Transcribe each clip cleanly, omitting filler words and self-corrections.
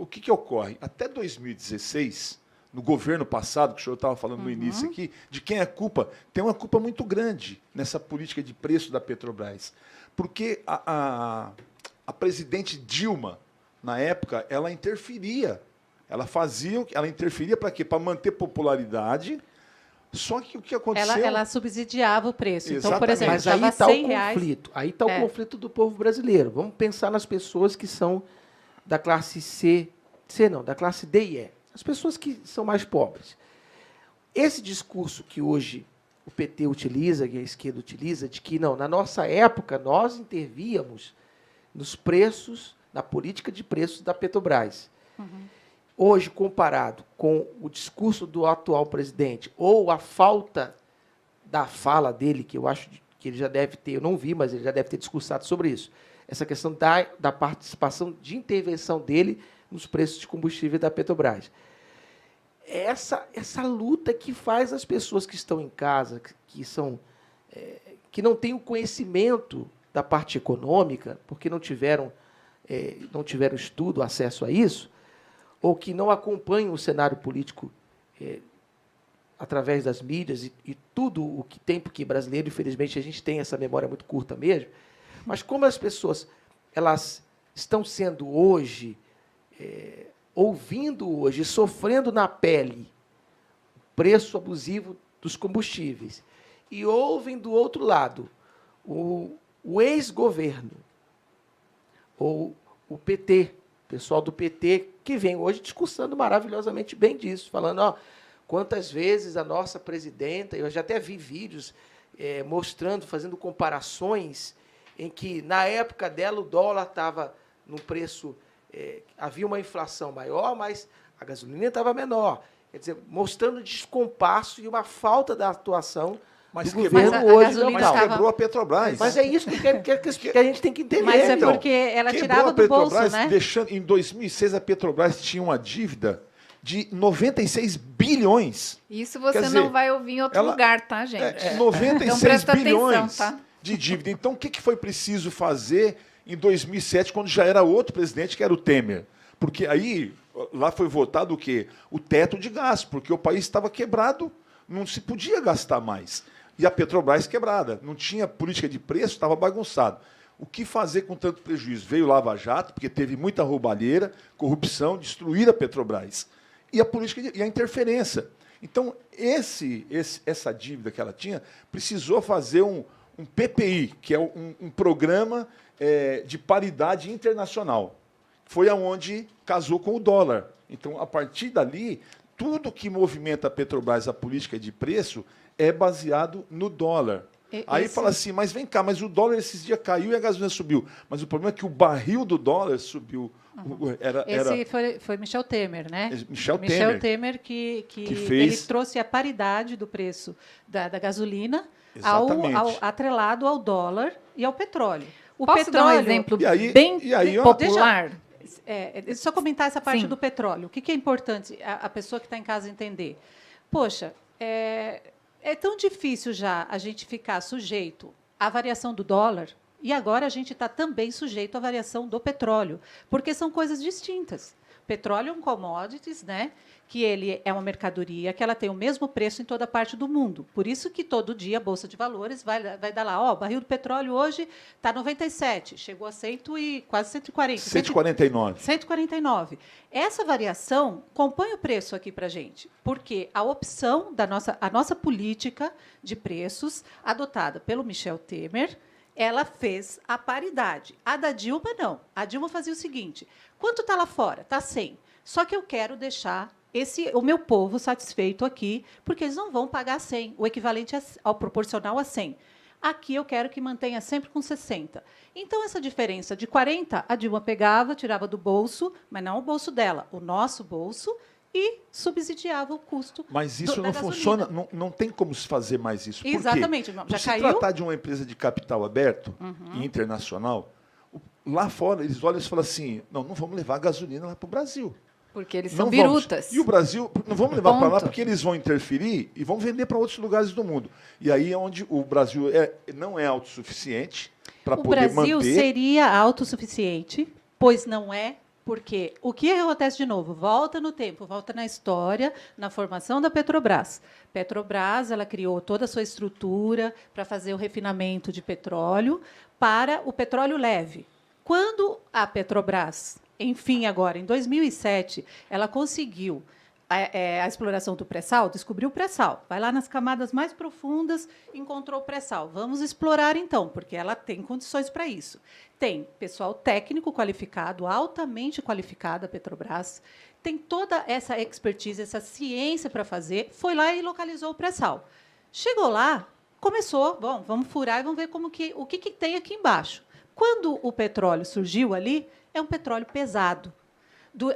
o que ocorre? Até 2016, no governo passado, que o senhor estava falando no início aqui, de quem é a culpa, tem uma culpa muito grande nessa política de preço da Petrobras. Porque a presidente Dilma, na época, ela interferia. Ela interferia para quê? Para manter popularidade. Só que o que aconteceu... Ela subsidiava o preço. Exatamente. Então, por exemplo, mas aí está está R$100. o conflito. Aí está o conflito do povo brasileiro. Vamos pensar nas pessoas que são da classe da classe D e E. As pessoas que são mais pobres. Esse discurso que hoje o PT utiliza, que a esquerda utiliza, de que, não, na nossa época, nós intervíamos nos preços, na política de preços da Petrobras. Hoje, comparado com o discurso do atual presidente, ou a falta da fala dele, que eu acho que ele já deve ter, eu não vi, mas ele já deve ter discursado sobre isso, essa questão da participação de intervenção dele nos preços de combustível da Petrobras. Essa luta que faz as pessoas que estão em casa, que não têm o conhecimento da parte econômica, porque não tiveram estudo, acesso a isso, ou que não acompanham o cenário político através das mídias e tudo o que tem, porque brasileiro, infelizmente, a gente tem essa memória muito curta mesmo, mas como as pessoas elas estão sendo hoje, ouvindo hoje, sofrendo na pele o preço abusivo dos combustíveis, e ouvem do outro lado o ex-governo, ou o PT, pessoal do PT, que vem hoje discursando maravilhosamente bem disso, falando, ó, quantas vezes a nossa presidenta, eu já até vi vídeos mostrando, fazendo comparações, em que, na época dela, o dólar estava num preço, havia uma inflação maior, mas a gasolina estava menor. Quer dizer, mostrando descompasso e uma falta da atuação do governo hoje. Mas quebrou a Petrobras. Mas é isso que a gente tem que entender. Mas é porque ela tirava do bolso, né? Em 2006, a Petrobras tinha uma dívida de 96 bilhões. Isso você não vai ouvir em outro lugar, tá, gente? 96 então, bilhões atenção, tá? de dívida. Então, o que foi preciso fazer em 2007, quando já era outro presidente, que era o Temer? Porque aí, lá foi votado o quê? O teto de gasto, porque o país estava quebrado, não se podia gastar mais. E a Petrobras quebrada, não tinha política de preço, estava bagunçado. O que fazer com tanto prejuízo? Veio o Lava Jato, porque teve muita roubalheira, corrupção, destruir a Petrobras. E a política e a interferência. Então, essa dívida que ela tinha, precisou fazer um PPI, que é um programa de paridade internacional. Foi aonde casou com o dólar. Então, a partir dali, tudo que movimenta a Petrobras, a política de preço, é baseado no dólar. Aí fala assim, mas vem cá, mas o dólar esses dias caiu e a gasolina subiu. Mas o problema é que o barril do dólar subiu. Esse foi Michel Temer, né? Michel Temer que fez... ele trouxe a paridade do preço da gasolina atrelado ao dólar e ao petróleo. Posso dar um exemplo bem popular? Deixa eu só comentar essa parte do petróleo. O que é importante a pessoa que está em casa entender? Poxa, é tão difícil já a gente ficar sujeito à variação do dólar e agora a gente está também sujeito à variação do petróleo, porque são coisas distintas. Petróleo é um commodities, né, que ele é uma mercadoria, que ela tem o mesmo preço em toda parte do mundo. Por isso que todo dia a Bolsa de Valores vai dar lá, o barril do petróleo hoje está 97, chegou a quase 140. 149. 149. Essa variação compõe o preço aqui para a gente, porque a opção a nossa política de preços, adotada pelo Michel Temer, ela fez a paridade. A da Dilma, não. A Dilma fazia o seguinte, quanto está lá fora? Está 100. Só que eu quero deixar o meu povo satisfeito aqui, porque eles não vão pagar 100, o equivalente ao proporcional a 100. Aqui eu quero que mantenha sempre com 60. Então, essa diferença de 40, a Dilma pegava, tirava do bolso, mas não o bolso dela, o nosso bolso, e subsidiava o custo. Mas isso não funciona, não tem como se fazer mais isso. Exatamente. Por quê? Já caiu? Se tratar de uma empresa de capital aberto e internacional, lá fora eles olham e falam assim, não vamos levar a gasolina lá para o Brasil. Porque eles são birutas. E o Brasil, não vamos levar para lá porque eles vão interferir e vão vender para outros lugares do mundo. E aí é onde o Brasil não é autossuficiente para poder manter... O Brasil seria autossuficiente, pois não é, Porque o que acontece de novo? Volta no tempo, volta na história, na formação da Petrobras. Petrobras, ela criou toda a sua estrutura para fazer o refinamento de petróleo para o petróleo leve. Quando a Petrobras, enfim, agora, em 2007, ela conseguiu a exploração do pré-sal, descobriu o pré-sal. Vai lá nas camadas mais profundas, encontrou o pré-sal. Vamos explorar, então, porque ela tem condições para isso. Tem pessoal técnico qualificado, altamente qualificado, a Petrobras, tem toda essa expertise, essa ciência para fazer, foi lá e localizou o pré-sal. Chegou lá, começou, bom, vamos furar e vamos ver o que tem aqui embaixo. Quando o petróleo surgiu ali, é um petróleo pesado.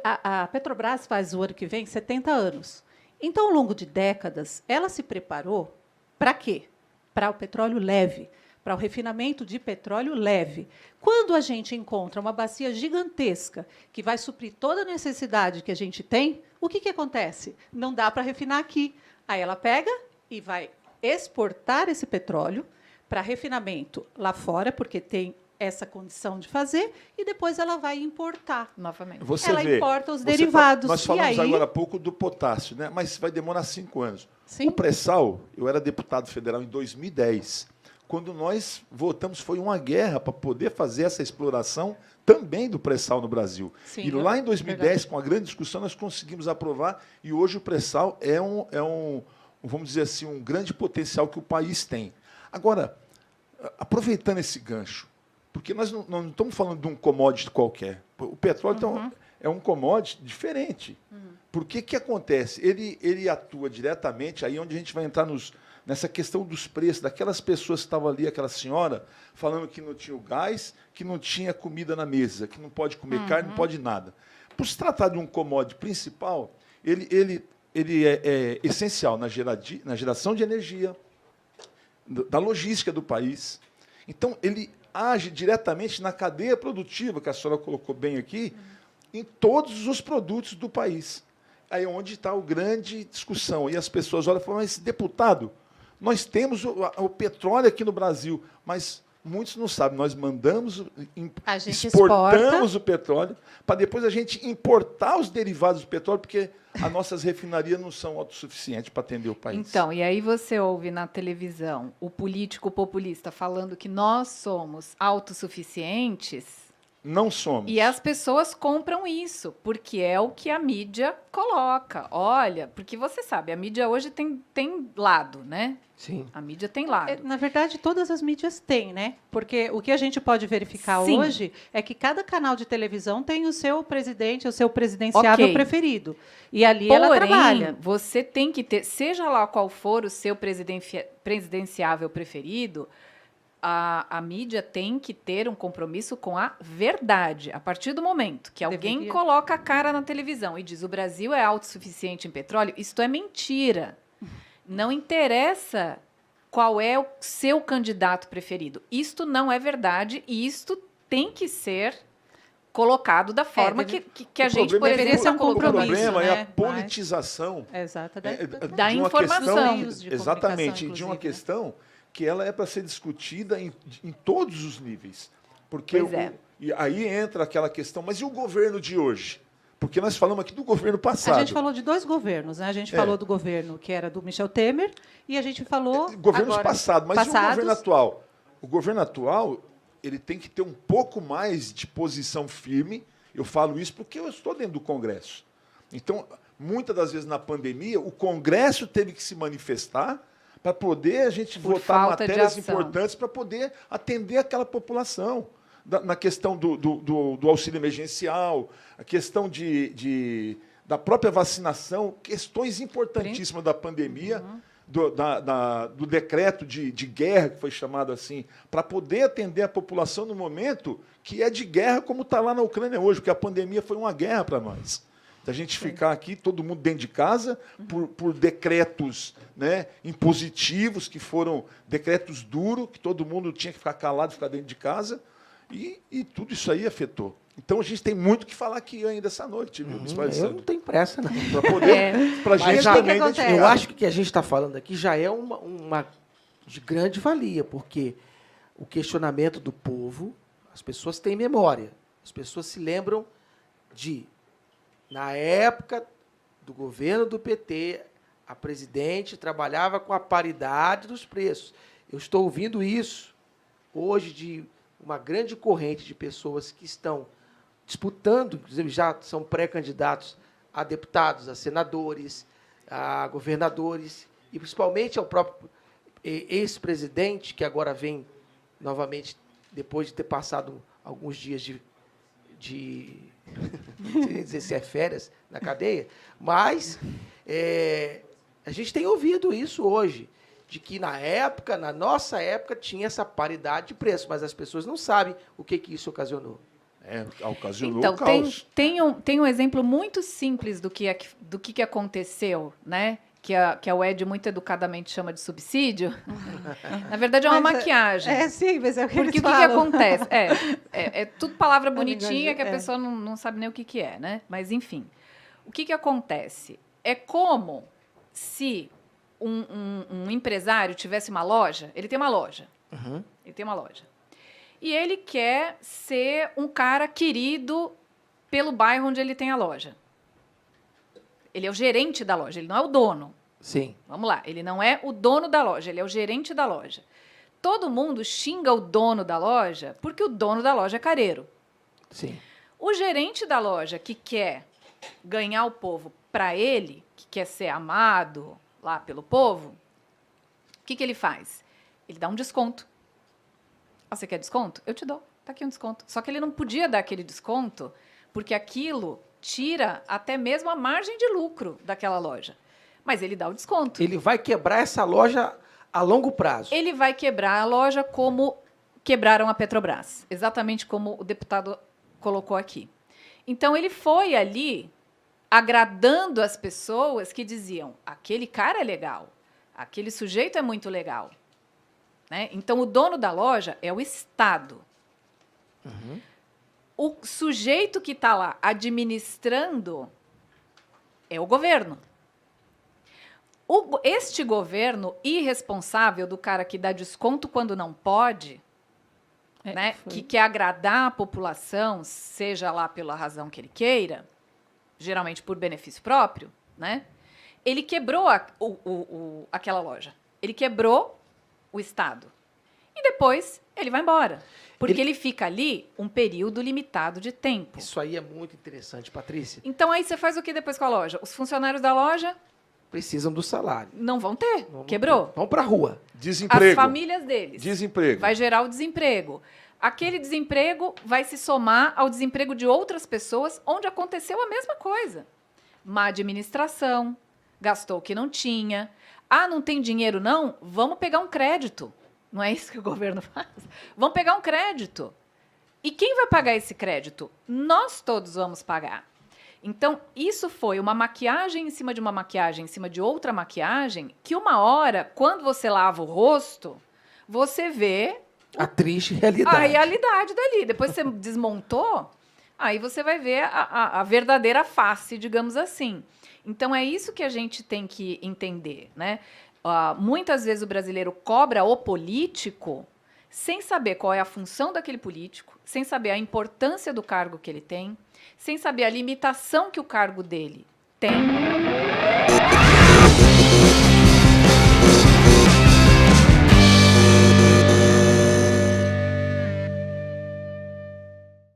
A Petrobras faz o ano que vem 70 anos. Então, ao longo de décadas, ela se preparou para quê? Para o petróleo leve, para o refinamento de petróleo leve. Quando a gente encontra uma bacia gigantesca que vai suprir toda a necessidade que a gente tem, o que acontece? Não dá para refinar aqui. Aí ela pega e vai exportar esse petróleo para refinamento lá fora, porque tem essa condição de fazer, e depois ela vai importar novamente. Ela importa os derivados. Nós falamos agora há pouco do potássio, né? Mas vai demorar 5 anos. Sim. O pré-sal, eu era deputado federal em 2010. Quando nós votamos, foi uma guerra para poder fazer essa exploração também do pré-sal no Brasil. Sim, e lá em 2010, com a grande discussão, nós conseguimos aprovar, e hoje o pré-sal é vamos dizer assim, um grande potencial que o país tem. Agora, aproveitando esse gancho, porque nós não estamos falando de um commodity qualquer. O petróleo então, é um commodity diferente. Por que acontece? Ele atua diretamente, aí onde a gente vai entrar nessa questão dos preços, daquelas pessoas que estavam ali, aquela senhora, falando que não tinha o gás, que não tinha comida na mesa, que não pode comer carne, não pode nada. Por se tratar de um commodity principal, ele é essencial na geração de energia, da logística do país. Então, ele age diretamente na cadeia produtiva, que a senhora colocou bem aqui, em todos os produtos do país. Aí é onde está a grande discussão. E as pessoas olham e falam, mas, deputado, nós temos o petróleo aqui no Brasil, mas muitos não sabem, nós exportamos o petróleo para depois a gente importar os derivados do petróleo, porque as nossas refinarias não são autossuficientes para atender o país. Então, e aí você ouve na televisão o político populista falando que nós somos autossuficientes. Não somos. E as pessoas compram isso, porque é o que a mídia coloca. Olha, porque você sabe, a mídia hoje tem lado, né? Sim. A mídia tem lado. Na verdade, todas as mídias têm, né? Porque o que a gente pode verificar hoje é que cada canal de televisão tem o seu presidente, o seu presidenciável preferido. E ali ela trabalha. Você tem que ter, seja lá qual for o seu presidenciável preferido, a mídia tem que ter um compromisso com a verdade. A partir do momento que alguém coloca a cara na televisão e diz o Brasil é autossuficiente em petróleo, isto é mentira. Não interessa qual é o seu candidato preferido. Isto não é verdade e isto tem que ser colocado da forma que a gente poderia ser um compromisso. O problema é a politização da informação. Exatamente, de uma questão que ela é para ser discutida em todos os níveis. Porque e aí entra aquela questão, mas e o governo de hoje? Porque nós falamos aqui do governo passado. A gente falou de 2 governos, né? A gente falou do governo que era do Michel Temer e a gente falou governos passados, mas e o governo atual? O governo atual, ele tem que ter um pouco mais de posição firme. Eu falo isso porque eu estou dentro do Congresso. Então, muitas das vezes na pandemia, o Congresso teve que se manifestar para poder a gente votar matérias importantes para poder atender aquela população. Na questão do auxílio emergencial, a questão da própria vacinação, questões importantíssimas da pandemia, do decreto de guerra, que foi chamado assim, para poder atender a população no momento que é de guerra, como está lá na Ucrânia hoje, porque a pandemia foi uma guerra para nós. Da gente ficar aqui, todo mundo dentro de casa, por decretos, né, impositivos, que foram decretos duros, que todo mundo tinha que ficar calado, ficar dentro de casa, e tudo isso aí afetou. Então, a gente tem muito o que falar aqui ainda essa noite, viu? Eu não tenho pressa, não. Para poder, para a gente também identificar. Eu acho que o que a gente está falando aqui já é uma de grande valia, porque o questionamento do povo, as pessoas têm memória, as pessoas se lembram na época do governo do PT, a presidente trabalhava com a paridade dos preços. Eu estou ouvindo isso hoje de uma grande corrente de pessoas que estão disputando, inclusive já são pré-candidatos a deputados, a senadores, a governadores, e principalmente ao próprio ex-presidente, que agora vem novamente, depois de ter passado alguns dias de não sei dizer se é férias na cadeia, mas a gente tem ouvido isso hoje, de que na nossa época, tinha essa paridade de preço, mas as pessoas não sabem o que isso ocasionou. Ocasionou Então, caos. tem um exemplo muito simples do que aconteceu, né? Que a UED muito educadamente chama de subsídio. Na verdade, é uma maquiagem. Sim, mas é o que Porque eles o que falam. acontece? É tudo palavra bonitinha linguagem, que a pessoa não sabe nem o que é, né? Mas, enfim. O que acontece? É como se um empresário tivesse uma loja. Ele tem uma loja. Uhum. Ele tem uma loja. E ele quer ser um cara querido pelo bairro onde ele tem a loja. Ele é o gerente da loja, ele não é o dono. Sim. Vamos lá, ele não é o dono da loja, ele é o gerente da loja. Todo mundo xinga o dono da loja porque o dono da loja é careiro. Sim. O gerente da loja que quer ganhar o povo para ele, que quer ser amado lá pelo povo, o que ele faz? Ele dá um desconto. Ah, você quer desconto? Eu te dou. Tá aqui um desconto. Só que ele não podia dar aquele desconto porque aquilo tira até mesmo a margem de lucro daquela loja. Mas ele dá o desconto. Ele vai quebrar essa loja a longo prazo. Ele vai quebrar a loja como quebraram a Petrobras. Exatamente como o deputado colocou aqui. Então, ele foi ali agradando as pessoas que diziam: aquele cara é legal, aquele sujeito é muito legal. Né? Então, o dono da loja é o Estado. Uhum. O sujeito que está lá administrando é o governo. Este governo irresponsável do cara que dá desconto quando não pode, né, que quer agradar a população, seja lá pela razão que ele queira, geralmente por benefício próprio, né, ele quebrou aquela loja. Ele quebrou o Estado. E depois ele vai embora. Porque ele fica ali um período limitado de tempo. Isso aí é muito interessante, Patrícia. Então, aí você faz o que depois com a loja? Os funcionários da loja Precisam do salário. não vão ter. Quebrou. Vão para a rua. Desemprego. As famílias deles. Desemprego. Vai gerar o desemprego. Aquele desemprego vai se somar ao desemprego de outras pessoas onde aconteceu a mesma coisa. Má administração, gastou o que não tinha. Ah, não tem dinheiro não? Vamos pegar um crédito. Não é isso que o governo faz? Vamos pegar um crédito. E quem vai pagar esse crédito? Nós todos vamos pagar. Então, isso foi uma maquiagem em cima de uma maquiagem, em cima de outra maquiagem, que uma hora, quando você lava o rosto, você vê A triste realidade. a realidade dali. Depois você desmontou, aí você vai ver a verdadeira face, digamos assim. Então, é isso que a gente tem que entender, né? Muitas vezes o brasileiro cobra o político sem saber qual é a função daquele político, sem saber a importância do cargo que ele tem, sem saber a limitação que o cargo dele tem.